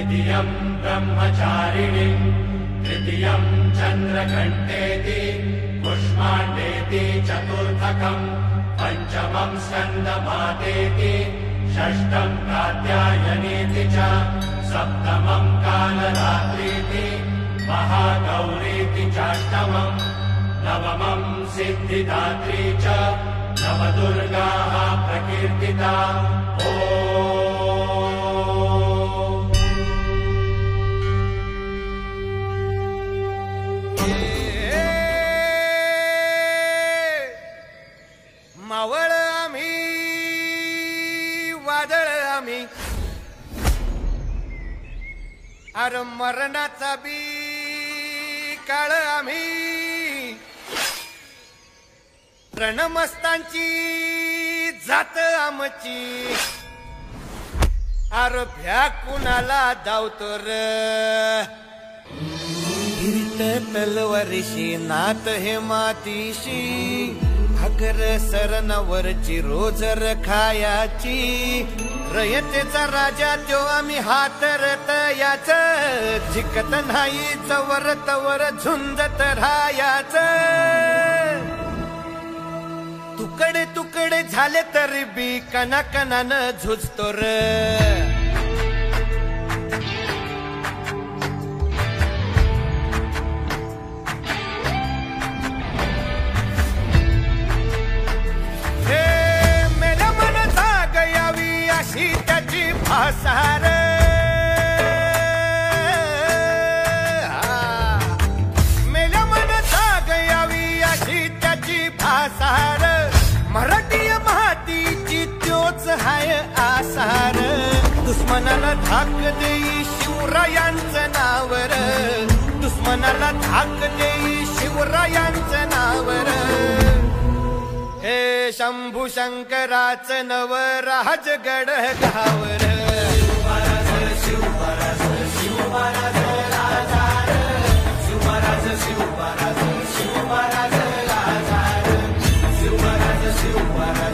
द्वितीयं ब्रह्मचारिणी तृतीयं चन्द्रघण्टेति कुष्माण्डेति चतुर्थकं पंचमं स्कन्दमातेति षष्ठं कात्यायनीति च सप्तमं कालरात्रीति महागौरीति चाष्टमं नवमं सिद्धिदात्री च नवदुर्गाः प्रकीर्तिता। मावळ आम्ही वादळ आम्ही अरे मरणाचा बी काळ आम्ही रणमस्तांची जात आमची अरे भ्या कुणाला धावतो र हिरत तलवारीशी नात हे मातीशी भाकर सरणावरची रोजर खायाची रयतेचा राजा त्यो आम्ही हातरत याच जिकत नाही चवर तवर झुंजत राहायाच तुकडे तुकडे झाले तरी बी कणाकणानं झुजतो र त्याची भासार मेल्या मन जाग यावी अशी त्याची भासार मराठी मातीची त्योच हाय आसार दुश्मनाला धाक देई शिवरायांचं नावर दुश्मनाला धाक देई शिवरायांचं नावर हे शंभू शंकराचं नव राजगड गावर शिवमहाराज शिवमहाराज शिवमहाराज राजार शिवमहाराज शिवमहाराज शिवमहाराज राजार शिवमहाराज शिवमहाराज